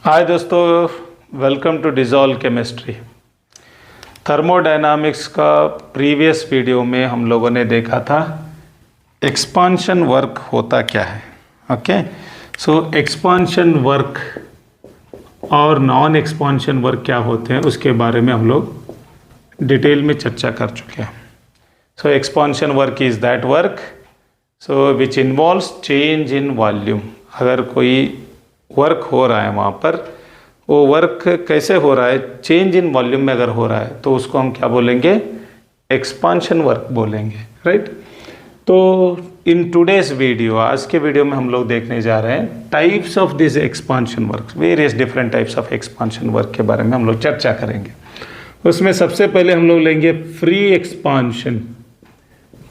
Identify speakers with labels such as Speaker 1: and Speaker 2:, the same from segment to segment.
Speaker 1: हाय दोस्तों, welcome to dissolve chemistry. Thermodynamics का previous video में हम लोगों ने देखा था एक्सपांशन वर्क होता क्या है। ओके, सो एक्सपांशन वर्क और नॉन एक्सपांशन वर्क क्या होते हैं उसके बारे में हम लोग डिटेल में चर्चा कर चुके हैं। So expansion work is that work which involves change in volume. अगर कोई वर्क हो रहा है वहाँ पर, वो वर्क कैसे हो रहा है, चेंज इन वॉल्यूम में अगर हो रहा है तो उसको हम क्या बोलेंगे, एक्सपांशन वर्क बोलेंगे, राइट। तो इन टुडेज वीडियो, आज के वीडियो में हम लोग देखने जा रहे हैं types of this expansion work, various different types of expansion work के बारे में हम लोग चर्चा करेंगे। उसमें सबसे पहले हम लोग लेंगे फ्री एक्सपांशन।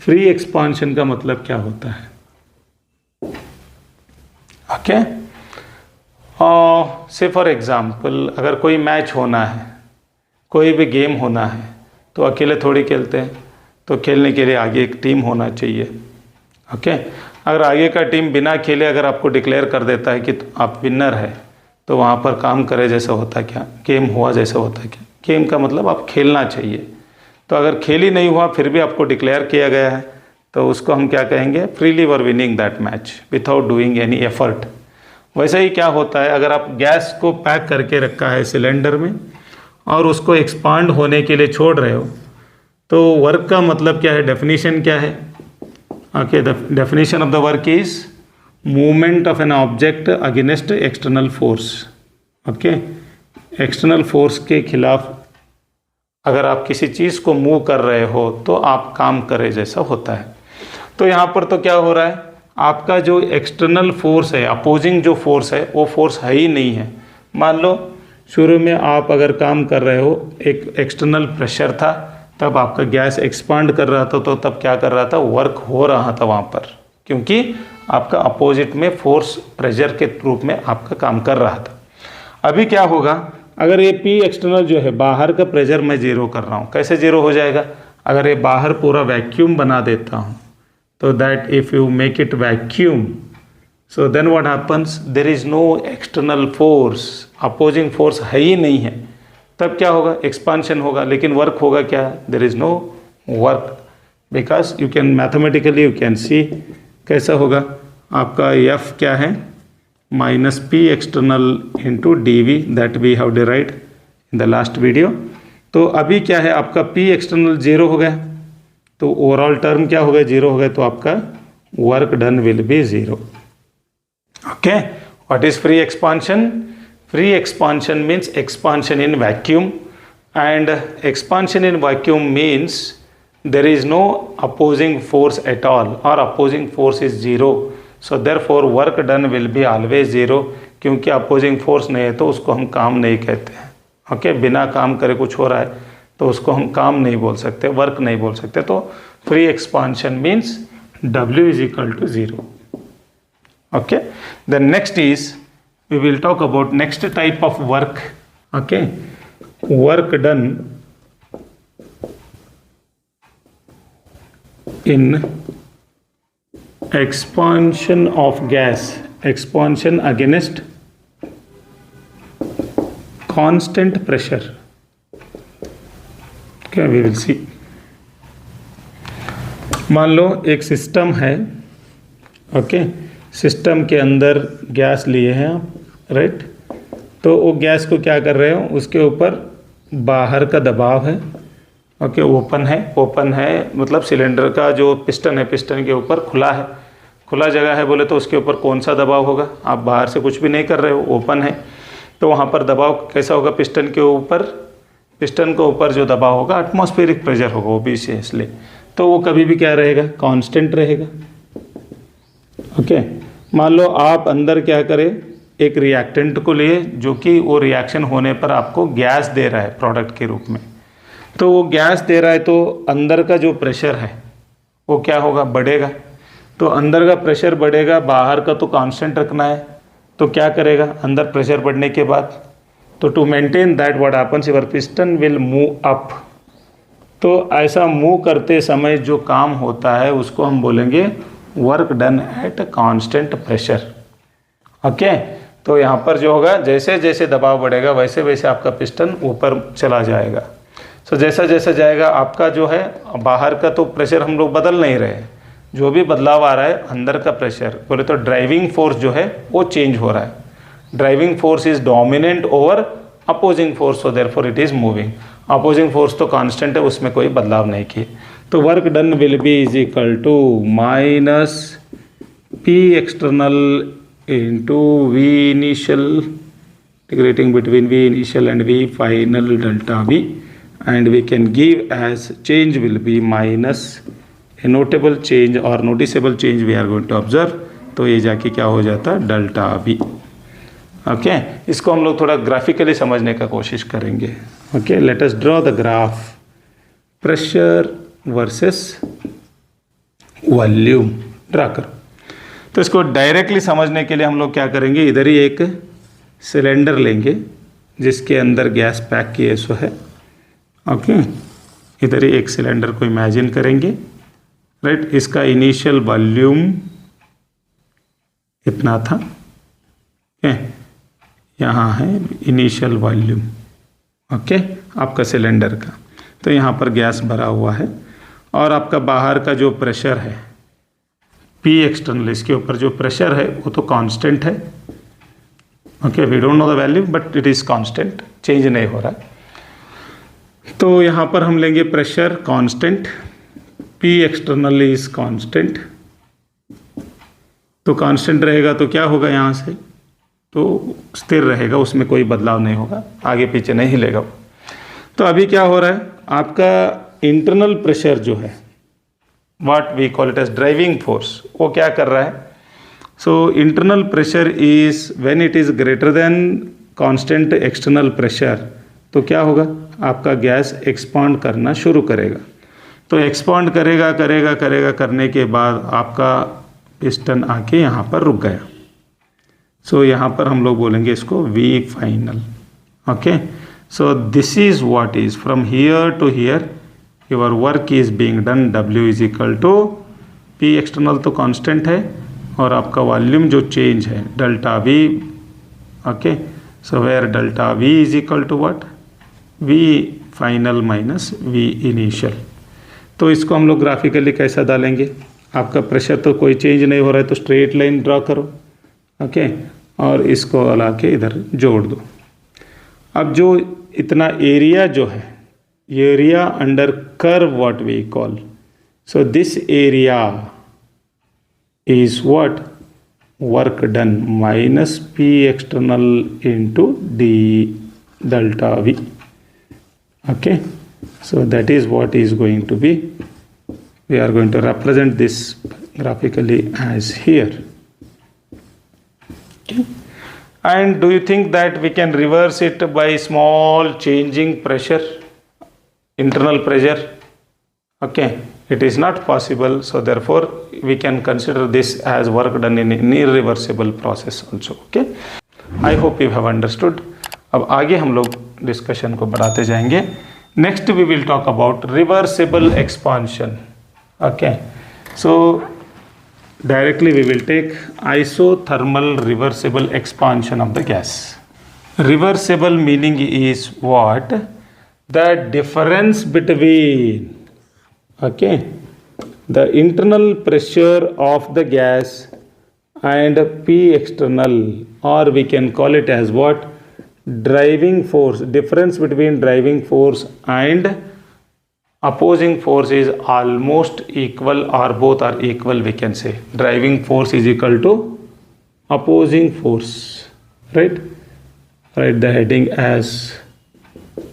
Speaker 1: फ्री एक्सपांशन का मतलब क्या होता है? ओके, से फॉर एग्जाम्पल अगर कोई मैच होना है, कोई भी गेम होना है, तो अकेले थोड़ी खेलते हैं, तो खेलने के लिए आगे एक टीम होना चाहिए। ओके, अगर आगे का टीम बिना खेले अगर आपको डिक्लेयर कर देता है कि आप विनर है, तो वहाँ पर काम करे जैसा होता क्या, गेम हुआ जैसा होता क्या। गेम का मतलब आप खेलना चाहिए, तो अगर खेल ही नहीं हुआ फिर भी आपको डिक्लेयर किया गया है तो उसको हम क्या कहेंगे, freely were winning that match without doing any effort. वैसे ही क्या होता है, अगर आप गैस को पैक करके रखा है सिलेंडर में और उसको एक्सपांड होने के लिए छोड़ रहे हो, तो वर्क का मतलब क्या है, डेफिनेशन क्या है? Okay, the definition of the work is movement of an object against external force. Okay, external force के खिलाफ अगर आप किसी चीज़ को मूव कर रहे हो तो आप काम करे जैसा होता है। तो यहाँ पर तो क्या हो रहा है, आपका जो एक्सटर्नल फोर्स है, अपोजिंग जो फोर्स है, वो फोर्स है ही नहीं है। मान लो शुरू में आप अगर काम कर रहे हो, एक एक्सटर्नल प्रेशर था, तब आपका गैस एक्सपांड कर रहा था, तो तब क्या कर रहा था, वर्क हो रहा था वहाँ पर, क्योंकि आपका अपोजिट में फोर्स प्रेशर के रूप में आपका काम कर रहा था। अभी क्या होगा, अगर ये P एक्सटर्नल जो है, बाहर का प्रेशर मैं जीरो कर रहा हूँ, कैसे जीरो हो जाएगा? अगर ये बाहर पूरा वैक्यूम बना देता हूँ, तो that if you make it vacuum, so then what happens, there is no external force, opposing force है ही नहीं है, तब क्या होगा, एक्सपांशन होगा। लेकिन वर्क होगा क्या, there is no work, because you can mathematically you can see कैसा होगा, आपका F क्या है, minus P external into D that we have derived in the last video. तो अभी क्या है, आपका P एक्सटर्नल जीरो हो गया, तो ओवरऑल टर्म क्या हो गया, जीरो हो गया, तो आपका work done will B zero. Okay, what is free expansion? Free expansion means expansion in vacuum, and expansion in vacuum means there is no opposing force at all, or opposing force is zero, so therefore work done will be always zero। क्योंकि opposing force नहीं है तो उसको हम काम नहीं कहते हैं। ओके, बिना काम करे कुछ हो रहा है तो उसको हम काम नहीं बोल सकते, वर्क नहीं बोल सकते। तो free expansion means W is equal to zero। Okay, the next is we will talk about next type of work। okay, work done in expansion of gas, expansion against constant pressure। okay, we will see। मान लो एक system है, okay, system के अंदर gas लिए हैं आप, right. तो वो गैस को क्या कर रहे हो, उसके ऊपर बाहर का दबाव है, ओके, ओपन है मतलब सिलेंडर का जो पिस्टन है, पिस्टन के ऊपर खुला है, खुला जगह है बोले तो उसके ऊपर कौन सा दबाव होगा, आप बाहर से कुछ भी नहीं कर रहे हो, ओपन है, तो वहाँ पर दबाव कैसा होगा, पिस्टन के ऊपर, पिस्टन के ऊपर जो दबाव होगा एटमॉस्फेरिक प्रेशर होगा ओबवियसली, तो वो कभी भी क्या रहेगा, कांस्टेंट रहेगा। ओके, मान लो आप अंदर क्या करें, एक रिएक्टेंट को लिए जो कि वो रिएक्शन होने पर आपको गैस दे रहा है प्रोडक्ट के रूप में, तो वो गैस दे रहा है तो अंदर का जो प्रेशर है वो क्या होगा, बढ़ेगा। तो अंदर का प्रेशर बढ़ेगा, बाहर का तो कांस्टेंट रखना है, तो क्या करेगा, अंदर प्रेशर बढ़ने के बाद, तो to maintain that what happens, your piston will move up. तो ऐसा मूव करते समय जो काम होता है उसको हम बोलेंगे work done at constant pressure. Okay, तो यहाँ पर जो होगा, जैसे जैसे दबाव बढ़ेगा वैसे वैसे आपका पिस्टन ऊपर चला जाएगा। सो जैसा जैसा जाएगा आपका जो है बाहर का तो प्रेशर हम लोग बदल नहीं रहे, जो भी बदलाव आ रहा है अंदर का प्रेशर बोले तो ड्राइविंग फोर्स जो है वो चेंज हो रहा है। Driving force is dominant over opposing force, so therefore it is moving. Opposing force तो कांस्टेंट है, उसमें कोई बदलाव नहीं किए। तो work done will be is equal to minus P external into V initial, integrating between V initial and V final delta V, and we can give as change will be minus a notable change or noticeable change we are going to observe। तो ये जाके क्या हो जाता है delta V. Okay, इसको हम लोग थोड़ा ग्राफिकली समझने का कोशिश करेंगे। Okay, let us draw the graph pressure versus volume draw करो। तो इसको डायरेक्टली समझने के लिए हम लोग क्या करेंगे, इधर ही एक सिलेंडर लेंगे जिसके अंदर गैस पैक किए सो है। ओके, इधर ही एक सिलेंडर को इमेजिन करेंगे, राइट। इसका इनिशियल वॉल्यूम इतना था, यहाँ है इनिशियल वॉल्यूम, ओके, आपका सिलेंडर का। तो यहाँ पर गैस भरा हुआ है और आपका बाहर का जो प्रेशर है पी एक्सटर्नल, इसके ऊपर जो प्रेशर है वो तो कांस्टेंट है। Okay, we don't know the value but it is constant, change नहीं हो रहा है। तो यहाँ पर हम लेंगे pressure constant, P external is constant. तो कांस्टेंट रहेगा तो क्या होगा, यहाँ से तो स्थिर रहेगा, उसमें कोई बदलाव नहीं होगा, आगे पीछे नहीं हिलेगा। तो अभी क्या हो रहा है, आपका इंटरनल प्रेशर जो है what we call it as driving force, वो क्या कर रहा है। So internal pressure is when it is greater than constant external pressure, तो क्या होगा, आपका गैस एक्सपांड करना शुरू करेगा। तो एक्सपांड करेगा करेगा करेगा करने के बाद आपका पिस्टन आके यहाँ पर रुक गया। सो यहाँ पर हम लोग बोलेंगे इसको V final. Okay, so this is what is from here to here your work is being done. W is equal to P external तो कांस्टेंट है और आपका वॉल्यूम जो चेंज है delta V. Okay, so where delta V is equal to what, V final minus V initial. तो इसको हम लोग ग्राफिकली कैसा डालेंगे, आपका प्रेशर तो कोई चेंज नहीं हो रहा है तो स्ट्रेट लाइन ड्रॉ करो। ओके, और इसको ला के इधर जोड़ दो। अब जो इतना एरिया जो है, area under curve what we call, so this area is what work done minus P external into D delta V. Okay, so that is what is going to be, we are going to represent this graphically as here. Okay. And do you think that we can reverse it by small changing pressure, internal pressure? Okay, it is not possible, so therefore we can consider this as work done in an irreversible process also. Okay, I hope you have understood. अब आगे हम लोग discussion को बढ़ाते जाएंगे। Next we will talk about reversible expansion. Okay, so directly we will take isothermal reversible expansion of the gas. Reversible meaning is what? The difference between, okay, the internal pressure of the gas and P external, or we can call it as what? Driving force. Difference between driving force and opposing force is almost equal, or both are equal, we can say. Driving force is equal to opposing force, right? Write the heading as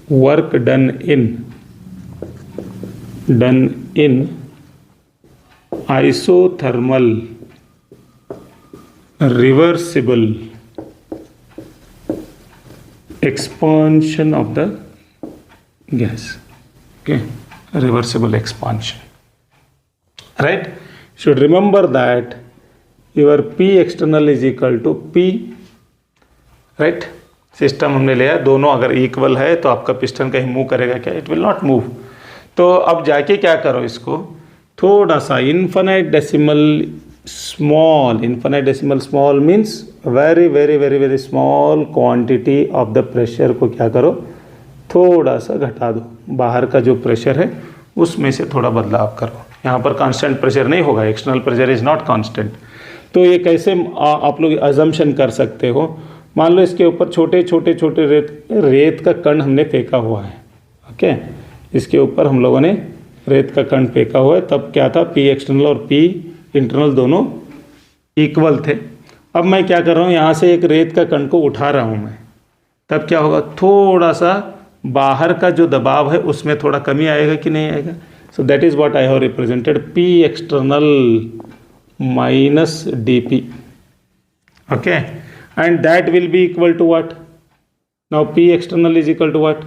Speaker 1: work done in isothermal reversible expansion of the gas. Okay, reversible expansion, right? Should remember that your P external is equal to P, right? System हमने लिया, दोनों अगर equal है तो आपका piston कहीं move करेगा क्या? It will not move. तो अब जाके क्या करो, इसको थोड़ा सा infinite decimal small, infinitesimal small means very very very very small quantity of the pressure को क्या करो, थोड़ा सा घटा दो, बाहर का जो प्रेशर है उसमें से थोड़ा बदलाव करो। यहाँ पर कांस्टेंट प्रेशर नहीं होगा, external pressure is not constant. तो ये कैसे आप लोग अजम्पशन कर सकते हो, मान लो इसके ऊपर छोटे छोटे छोटे रेत का कण हमने फेंका हुआ है, ओके, इसके ऊपर हम लोगों ने रेत का कण फेंका हुआ है, तब क्या था, पी एक्सटर्नल और पी इंटरनल दोनों इक्वल थे। अब मैं क्या कर रहा हूँ, यहाँ से एक रेत का कण को उठा रहा हूँ मैं, तब क्या होगा, थोड़ा सा बाहर का जो दबाव है उसमें थोड़ा कमी आएगा कि नहीं आएगा। So that is what I have represented, P external minus D P, okay, and that will be equal to what? Now P external is equal to what?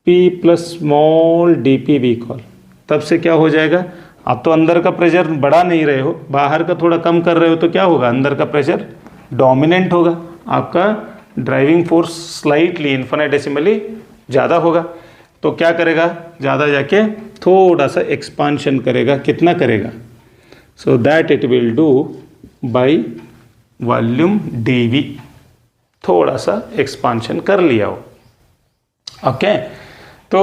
Speaker 1: P plus small dP we call। तब से क्या हो जाएगा, आप तो अंदर का pressure बढ़ा नहीं रहे हो, बाहर का थोड़ा कम कर रहे हो, तो क्या होगा, अंदर का प्रेशर डोमिनेंट होगा, आपका ड्राइविंग फोर्स स्लाइटली इन्फिनिटेसिमली ज़्यादा होगा। तो क्या करेगा, ज़्यादा जाके थोड़ा सा एक्सपांशन करेगा, कितना करेगा, so that it will do by volume dV, थोड़ा सा एक्सपांशन कर लिया हो, ओके। तो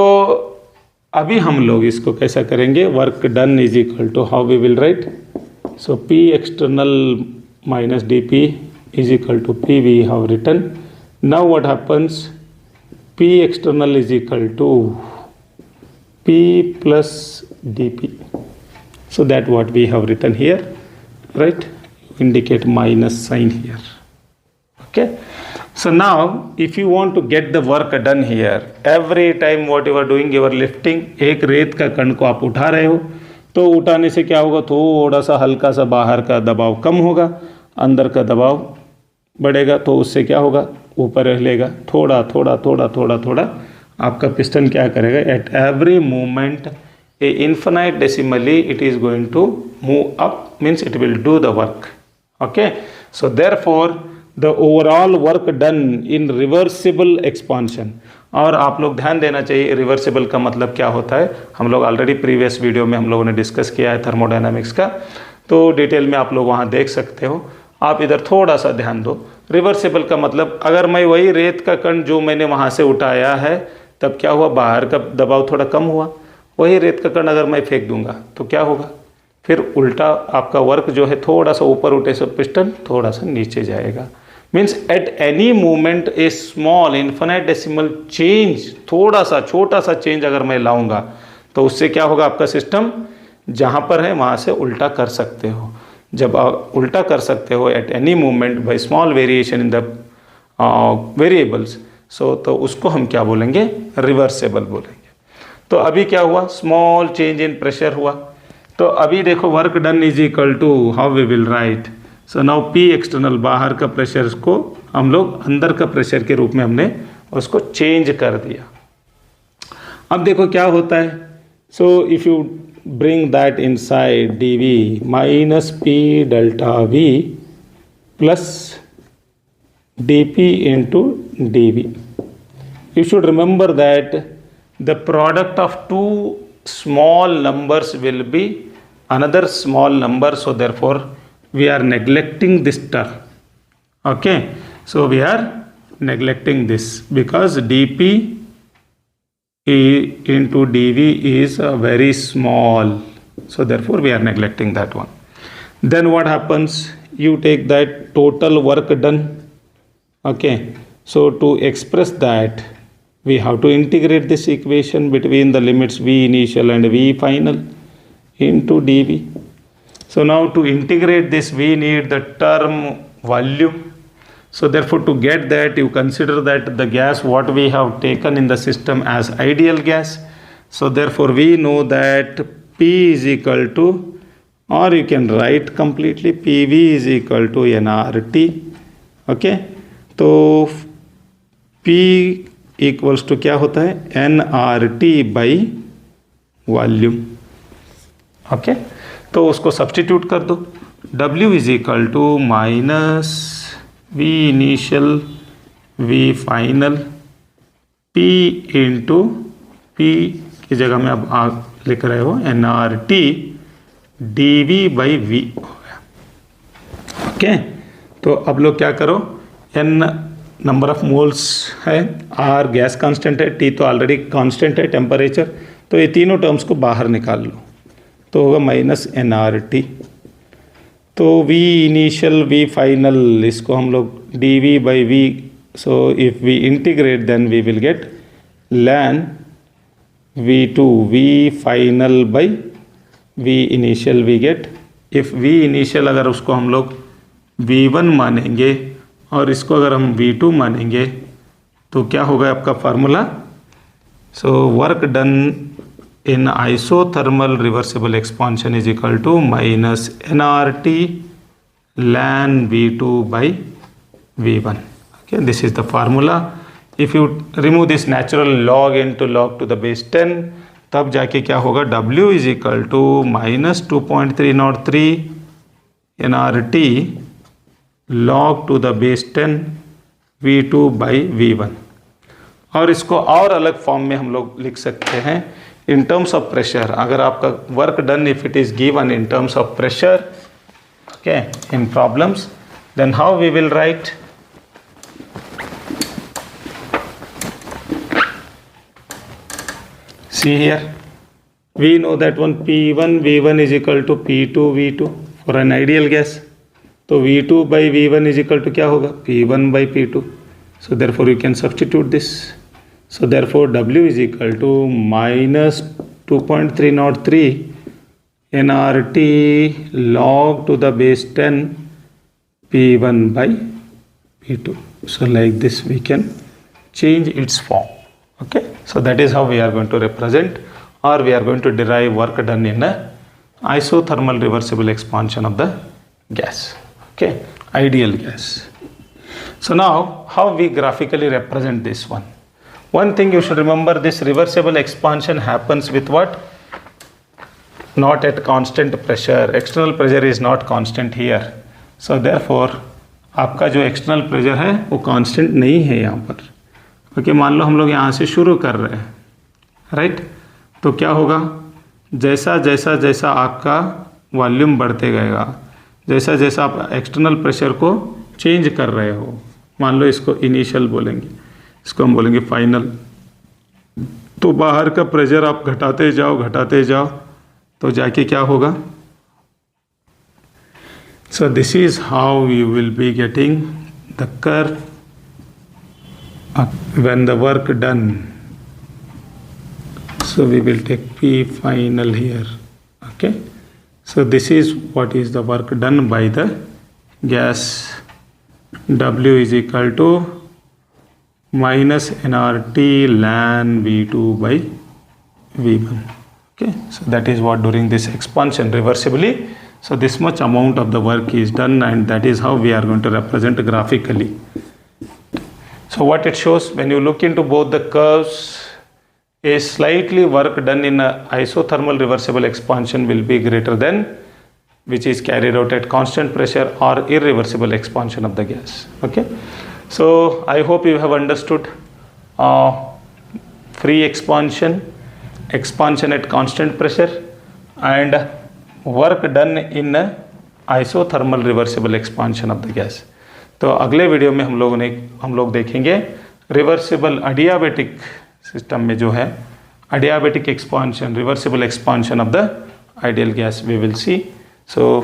Speaker 1: अभी हम लोग इसको कैसा करेंगे, work done is equal to how we will write, so P external minus dP is equal to P we have written. Now what happens, P external is equal to P plus dP, so that what we have written here, right, indicate minus sign here, okay। So now if you want to get the work done here, every time what you are doing, you are lifting, एक रेत का कण को आप उठा रहे हो, तो उठाने से क्या होगा, थोड़ा सा हल्का सा बाहर का दबाव कम होगा, अंदर का दबाव बढ़ेगा, तो उससे क्या होगा, ऊपर रह लेगा, थोड़ा थोड़ा थोड़ा थोड़ा थोड़ा आपका पिस्टन क्या करेगा, at every movement a infinitesimally it is going to move up, means it will do the work, okay। So therefore the overall work done in reversible expansion, और आप लोग ध्यान देना चाहिए रिवर्सिबल का मतलब क्या होता है, हम लोग ऑलरेडी प्रीवियस वीडियो में हम लोगों ने डिस्कस किया है थर्मोडायनामिक्स का, तो डिटेल में आप लोग वहाँ देख सकते हो। आप इधर थोड़ा सा ध्यान दो, रिवर्सिबल का मतलब अगर मैं वही रेत का कण जो मैंने वहाँ से उठाया है, तब क्या हुआ, बाहर का दबाव थोड़ा कम हुआ, वही रेत का कण अगर मैं फेंक दूंगा तो क्या होगा, फिर उल्टा आपका वर्क जो है थोड़ा सा ऊपर उठे से पिस्टन थोड़ा सा नीचे जाएगा। मीन्स एट एनी मूवमेंट ए स्मॉल इन्फिनिटेसिमल चेंज, थोड़ा सा छोटा सा चेंज अगर मैं लाऊंगा तो उससे क्या होगा, आपका सिस्टम जहाँ पर है वहाँ से उल्टा कर सकते हो। जब आप उल्टा कर सकते हो at any movement by small variation in the variables, so तो उसको हम क्या बोलेंगे, रिवर्सेबल बोलेंगे। तो अभी क्या हुआ, स्मॉल चेंज इन प्रेशर हुआ, तो अभी देखो work done is equal to how we will write, so now P external बाहर का प्रेशर को हम लोग अंदर का प्रेशर के रूप में हमने उसको चेंज कर दिया। अब देखो क्या होता है, so if you bring that inside dV minus P delta V plus dP into dV, you should remember that the product of two small numbers will be another small number, so therefore we are neglecting this term, okay। So we are neglecting this because dP into dV is very small, so therefore we are neglecting that one। Then what happens, you take that total work done, okay। So to express that we have to integrate this equation between the limits V initial and V final into dV. So now to integrate this we need the term volume. So therefore to get that you consider that the gas what we have taken in the system as ideal gas. So therefore we know that P is equal to, or you can write completely PV is equal to nRT, okay। तो P equals to क्या होता है, nRT by volume, okay. तो उसको substitute कर दो, W is equal to minus V initial V final P into P की जगह में अब आप लिख रहे हो nRT dV बाई V हो गया, ओके। तो अब लोग क्या करो, n नंबर ऑफ मोल्स है, r गैस कांस्टेंट है, T तो ऑलरेडी कांस्टेंट है टेम्परेचर, तो ये तीनों टर्म्स को बाहर निकाल लो तो होगा -nRT। तो V इनिशियल V फाइनल, इसको हम लोग dV/V, so if we integrate then we will get ln V2 V final by V initial we get, if V initial अगर उसको हम लोग V1 मानेंगे और इसको अगर हम V2 मानेंगे तो क्या होगा आपका formula. So work done in isothermal reversible expansion is equal to -nRT ln V2/V1। okay, this is the formula। if you remove this natural log into log to the base 10, तब जाके क्या होगा, W is equal to -2.303 nRT log to the base 10 V2/V1। और इसको और अलग form में हम लोग लिख सकते हैं इन टर्म्स ऑफ प्रेशर। अगर आपका work done if it is given in terms of pressure, okay, in problems, then how we will write, see here we know that one P1 V1 is equal to P2 V2 for an ideal gas। तो V2/V1 is equal to क्या होगा, P1/P2। so therefore you can substitute this। so therefore W is equal to -2.303 nRT log to the base 10 P1/P2। so like this we can change its form। okay, so that is how we are going to represent, or we are going to derive work done in a isothermal reversible expansion of the gas, okay, ideal gas। so now how we graphically represent this one? One thing you should remember, this reversible expansion happens with what? Not at constant pressure, external pressure is not constant here। so therefore आपका जो external pressure है वो constant नहीं है यहाँ पर। Okay, मान लो हम लोग यहाँ से शुरू कर रहे हैं, राइट, तो क्या होगा, जैसा जैसा जैसा आपका वॉल्यूम बढ़ते गएगा, जैसा जैसा आप एक्सटर्नल प्रेशर को चेंज कर रहे हो, मान लो इसको इनिशियल बोलेंगे, इसको हम बोलेंगे फाइनल, तो बाहर का प्रेशर आप घटाते जाओ तो जाके क्या होगा। सो this is how you will be getting the curve when the work done। so we will take P final here। okay, so this is what is the work done by the gas। W is equal to -nRT ln V2/V1। okay, so that is what during this expansion reversibly, so this much amount of the work is done, and that is how we are going to represent graphically। so what it shows, when you look into both the curves, a slightly work done in a isothermal reversible expansion will be greater than which is carried out at constant pressure or irreversible expansion of the gas। okay, so I hope you have understood free expansion, expansion at constant pressure, and work done in a isothermal reversible expansion of the gas। तो अगले video में हम लोग देखेंगे reversible अडियाबेटिक system में जो है adiabatic expansion, reversible expansion of the ideal gas we will see. So